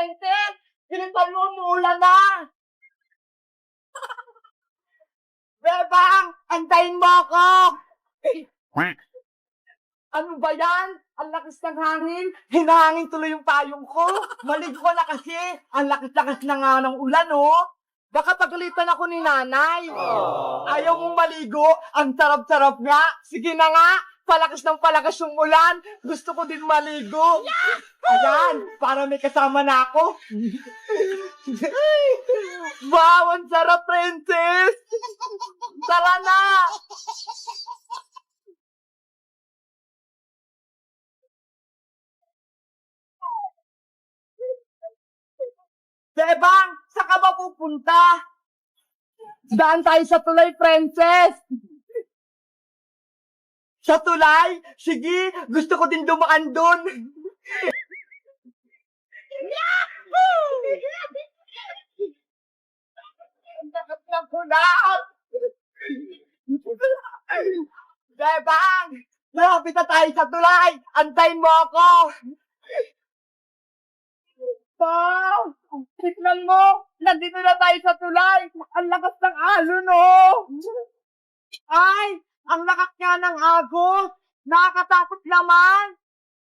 Princess! Bilisan mo, umuulan na! Bebang! Antayin mo ako! Ano ba yan? Ang lakas ng hangin. Hinahangin tuloy yung payong ko. Maligo ko na kasi. Ang lakas-lakas na nga ng ulan, oh. Baka pagalitan ako ni nanay. Ayaw mong maligo? Ang sarap-sarap nga. Sige na nga. Palakas ng palakas yung ulan. Gusto ko din maligo. Ayan, para may kasama na ako. Wow, ang sarap, Princess. Tara na. Bebang, saan ka ba pupunta? Daan tayo sa tulay, Princess. Sa tulay? Sige, gusto ko din dumaan doon. Sakit ng kunaan. Bebang, malapit na tayo sa tulay. Antayin mo ako. Wow! Tignan mo! Nandito na tayo sa tulay! Ang lakas ng alon, oh! Ay! Ang lakas nga ng agos! Nakakatakot naman!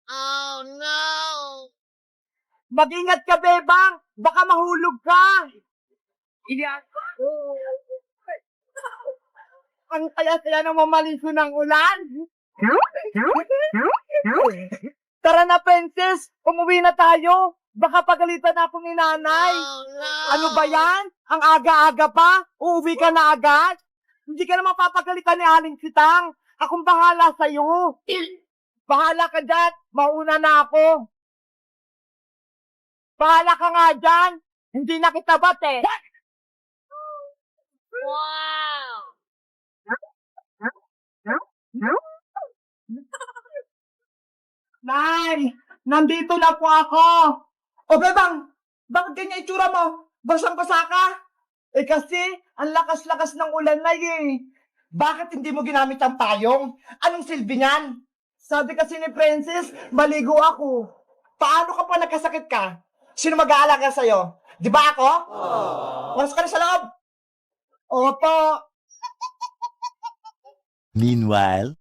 Oh no! Mag-ingat ka, Bebang! Baka mahulog ka! Iyan! Ang kaya-kaya ng mamaliso ng ulan! Tara na, Princess! Umuwi na tayo! Baka pagalitan ako ni nanay. Oh no! Ano ba yan? Ang aga-aga pa? Uuwi ka na agad? Hindi ka naman papagalitan ni Aling Sitang. Akong bahala sa'yo. Bahala ka dyan. Mauna na ako. Bahala ka nga dyan. Hindi na kita bate. Wow! Nay, nandito na po ako. O Bebang, bakit ganyan itsura mo? Basang-basa ka? Eh kasi, ang lakas-lakas ng ulan na eh. Bakit hindi mo ginamit ang payong? Anong silbi niyan? Sabi kasi ni Princess, maligo ako. Paano ka pa nagkasakit ka? Sino mag-aalaga sa'yo? Di ba ako? Pasok ka na sa loob. Opo. Meanwhile,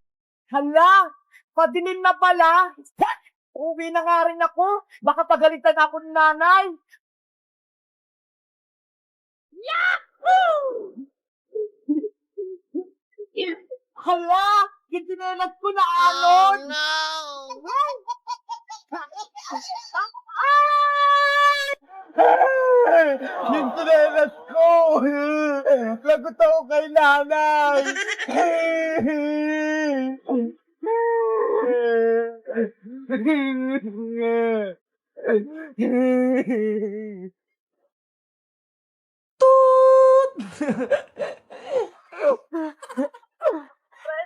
Hala, padilim na pala. Uwi na nga rin ako. Baka pagalitan ako ng nanay. Hala, gitinelas ko na Oh alon. no! Yung tinelas ko. Lagot ako kay nanay.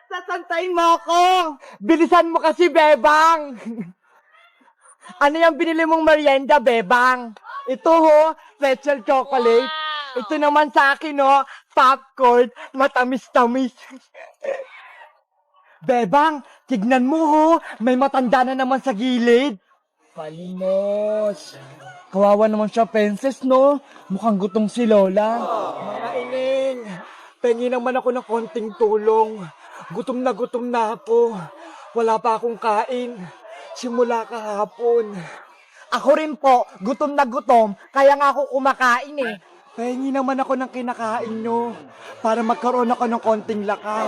Sasantayin mo ako! Bilisan mo kasi, Bebang! Ano yung binili mong merienda, Bebang? Ito ho, pretzel chocolate. Wow! Ito naman sa akin, ho, popcorn, matamis-tamis. Bebang, tignan mo, ho, may matanda na naman sa gilid. Palimos. Kawawa naman siya, Princess, no? Mukhang gutom si Lola. Mga ining, pengi naman ako ng konting tulong. Gutom na ako. Wala pa akong kain. Simula kahapon. Ako rin po, gutom na gutom. Kaya nga ako kumakain eh. Pengi naman ako ng kinakain nyo. Para magkaroon ako ng konting lakas.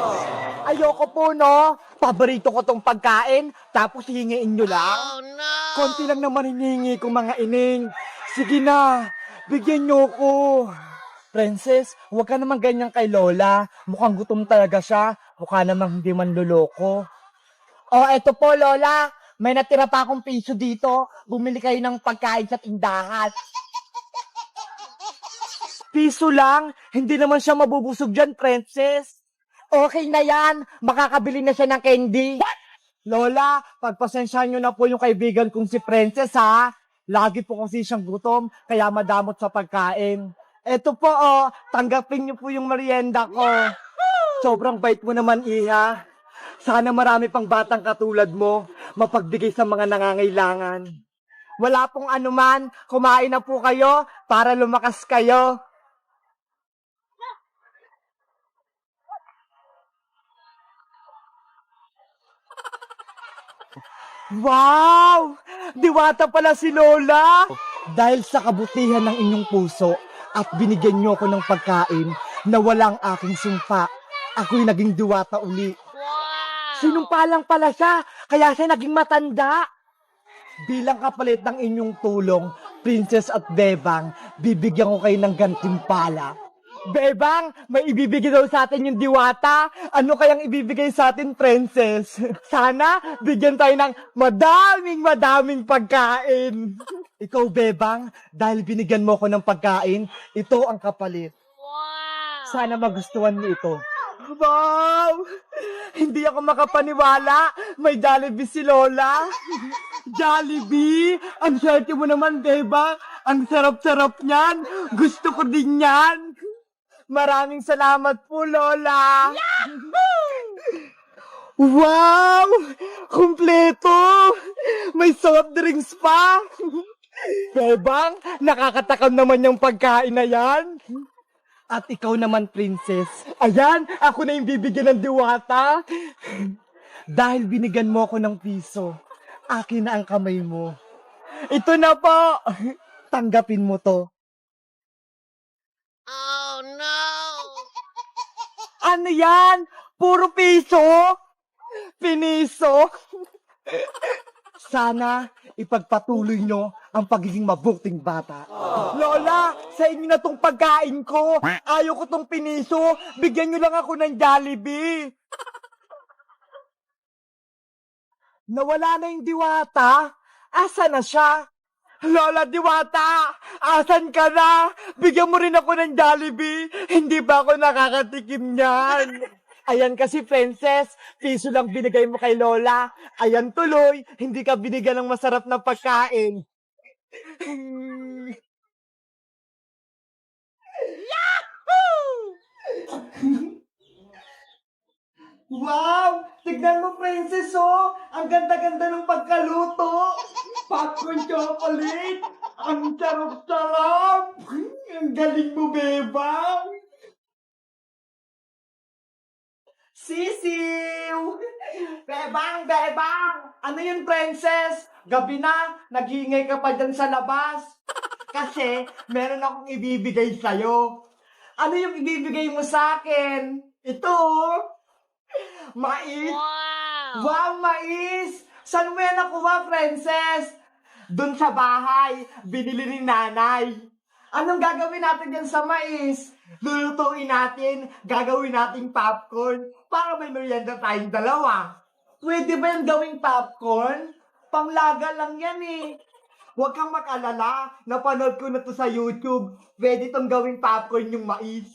Ayoko po, no? Paborito ko tong pagkain. Tapos hingiin nyo lang. Oh no! Konti lang naman hinihingi ko, mga ining. Sige na, bigyan nyo ko. Princess, huwag ka naman ganyan kay Lola. Mukhang gutom talaga siya. Mukha namang hindi man luloko. Oh, eto po, Lola. May natira pa akong piso dito. Bumili kayo ng pagkain sa tindahan. Piso lang? Hindi naman siya mabubusog dyan, Princess. Okay na yan. Makakabili na siya ng candy. Lola, pagpasensyahan nyo na po yung kaibigan kong si Princess, ha? Lagi po kasi siyang gutom, kaya madamot sa pagkain. Eto po, oh, tanggapin niyo po yung merienda ko. Sobrang bait mo naman, Iha. Sana marami pang batang katulad mo, mapagbigay sa mga nangangailangan. Wala pong anuman, kumain na po kayo para lumakas kayo. Wow! Diwata pala si Lola! Dahil sa kabutihan ng inyong puso at binigyan niyo ko ng pagkain na walang aking sumpa, ako'y naging diwata uli. Wow! Sinumpa lang pala siya, kaya siya naging matanda. Bilang kapalit ng inyong tulong, Princess at Bebang, bibigyan ko kayo ng gantimpala. Bebang, may ibibigay daw sa atin yung diwata. Ano kayang ibibigay sa atin, Princess? Sana, bigyan tayo ng madaming pagkain. Ikaw, Bebang, dahil binigyan mo ko ng pagkain, ito ang kapalit. Wow! Sana magustuhan mo ito. Wow! Hindi ako makapaniwala. May Jollibee si Lola. Jollibee! Ang swerte mo naman, Beba. Ang sarap-sarap niyan. Gusto ko din yan. Maraming salamat po, Lola. Wow! Kumpleto! May soft drinks pa. Bebang, nakakatakam naman yung pagkain na yan. At ikaw naman, Princess. Ayan, ako na yung bibigyan ng diwata. Dahil binigyan mo ako ng piso, akin na ang kamay mo. Ito na po. Tanggapin mo to. Oh no! Ano yan? Puro piso? Piniso? Sana ipagpatuloy nyo ang pagiging mabuting bata. Lola, sa inyo na tong pagkain ko. Ayaw ko tong piniso. Bigyan nyo lang ako ng Jollibee. Nawala na yung diwata. Asa na siya? Lola Diwata, asan ka na? Bigyan mo rin ako ng Jollibee. Hindi ba ako nakakatikim niyan? Ayan kasi, Princess, piso lang binigay mo kay Lola. Ayan tuloy, hindi ka binigyan ng masarap na pagkain. Wow! Tignan mo, Princess, oh! Ang ganda-ganda ng pagkaluto! Popcorn chocolate! Ang sarap-sarap! Ang galing mo, Bebang! Sisiw! Bebang! Bebang! Ano yun, Princess? Gabi na, nag-iingay ka pa dyan sa labas. Kasi, meron akong ibibigay sa'yo. Ano yung ibibigay mo sa akin? Ito, oh! Mais! Wow! Wow, mais! Saan mo yan nakuha, Princess? Doon sa bahay, binili ni nanay. Anong gagawin natin yan sa mais? Lulutuin natin, gagawin nating popcorn para may merienda tayong dalawa. Pwede ba yung gawing popcorn? Panglaga lang yan eh. Huwag kang mag-alala, napanood ko na to sa YouTube. Pwede tong gawing popcorn yung mais.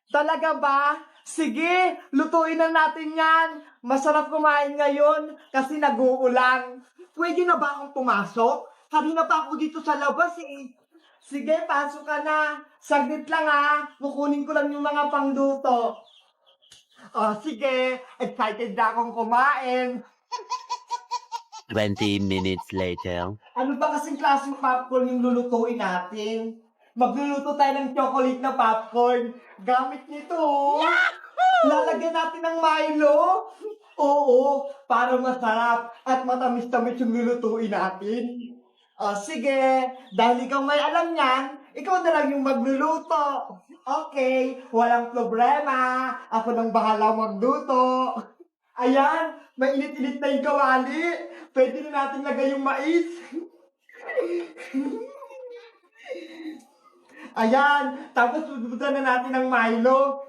Talaga ba? Sige, lutuin na natin yan. Masarap kumain ngayon kasi nag-uulan. Pwede na ba akong pumasok? Kanina pa ako dito sa labas eh. Sige, pasok ka na. Saglit lang ha. Kukunin ko lang yung mga pangluto. Oh, sige. Excited na akong kumain. 20 minutes later. Ano ba kasing klaseng popcorn yung lulutuin natin? Magluluto tayo ng chocolate na popcorn. Gamit nito. Lalagyan natin ng Milo. Oo, para masarap at matamis-tamis yung lulutuin natin. O sige, dahil ikaw may alam yan, ikaw na lang yung magluluto. Okay, walang problema. Ako nang bahala magluto. Ayan, mainit-init na yung kawali. Pwede na natin lagay yung mais. Ayan, tapos susubutan na natin ng Milo.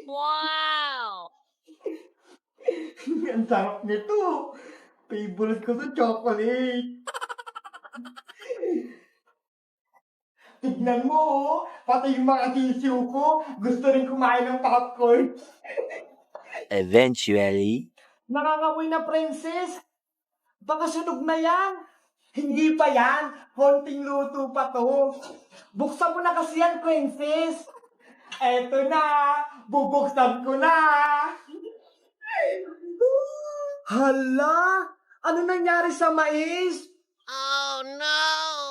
Wow! Ang sarap nito. Favorite ko sa chocolate. Tignan mo, oh. Pati yung mga sisiw ko, gusto rin kumain ng popcorn. Eventually, Nangangamoy na, Princess. Baka sunog na yan. Hindi pa yan. Konting luto pa to. Buksan mo na kasi yan, Princess. Eto na. Bubuksan ko na. Hala! Ano nangyari sa mais? Oh no!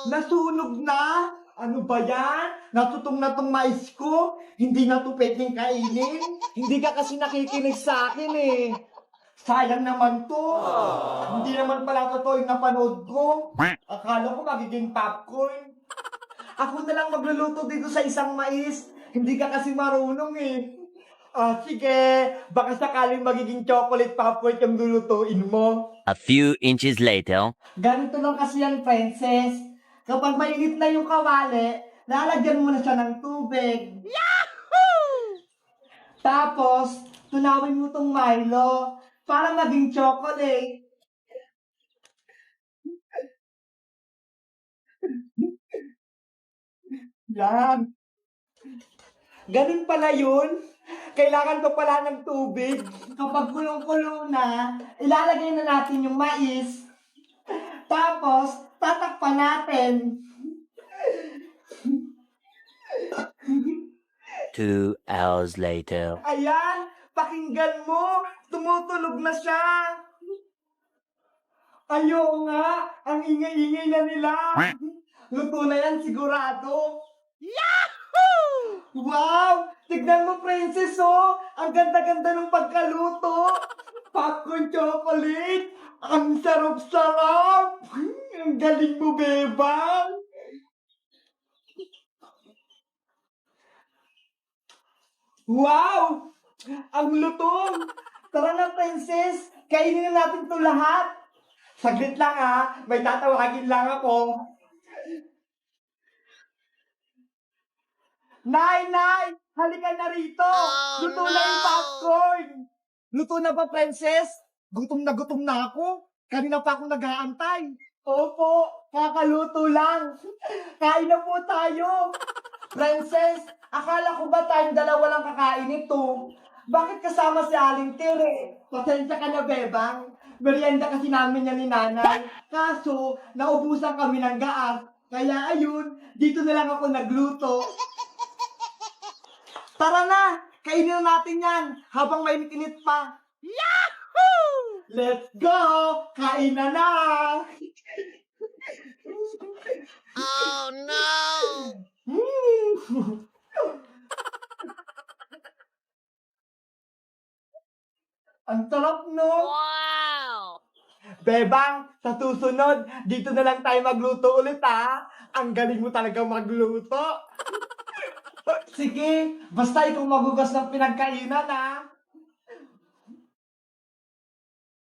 Nasunog na? Ano ba yan? Natutong na tong mais ko? Hindi na to pwedeng kainin? Hindi ka kasi nakikinig sa akin eh. Sayang naman to. Hindi naman pala totoo yung napanood ko. Akala ko magiging popcorn. Ako na lang magluluto dito sa isang mais. Hindi ka kasi marunong eh. Ah, sige. Baka sakaling magiging chocolate popcorn yung lulutuin mo. A few inches later. Ganito lang kasi yan, princess. Kapag mainit na yung kawali, lalagyan mo na siya ng tubig. Yahoo! Tapos, tunawin mo tong Milo para maging chocolate. Yan. Ganun pala yun. Kailangan pa pala ng tubig. Kapag kulong-kulo na, ilalagay na natin yung mais. Tapos, tatakpan natin. 2 hours later. Ayan, pakinggan mo. Tumutulog na siya. Ayaw nga, ang ingay-ingay na nila. Luto na yan sigurado. Yahoo! Wow! Tignan mo, princess, oh! Ang ganda-ganda ng pagkaluto! Popcorn chocolate! Ang sarap-sarap! Ang galing mo, bebang! Wow! Ang lutong! Tara na, princess! Kainin na natin to lahat! Saglit lang ha, may tatawagin lang ako. Nay! Nay! Halika na rito! Oh, Luto na yung no! popcorn! Luto na ba, princess? Gutom na ako. Kanina pa ako nag-aantay. Opo, kakaluto lang. Kain na po tayo. Princess, akala ko ba tayong dalawa lang kakain ito? Bakit kasama si Aling Tere? Pasensya ka na, bebang. Merienda kasi namin yan ni nanay. Kaso, naubusan kami ng gaas. Kaya ayun, dito na lang ako nagluto. Tara na! Kainin na natin yan habang mainit-init pa. Yahoo! Let's go! Kain na na! Oh no! Ang sarap, no? Wow! Bebang, sa susunod, dito na lang tayo magluto ulit, ha? Ang galing mo talaga magluto. Sige, basta ikaw magugas ng pinagkainan, ha?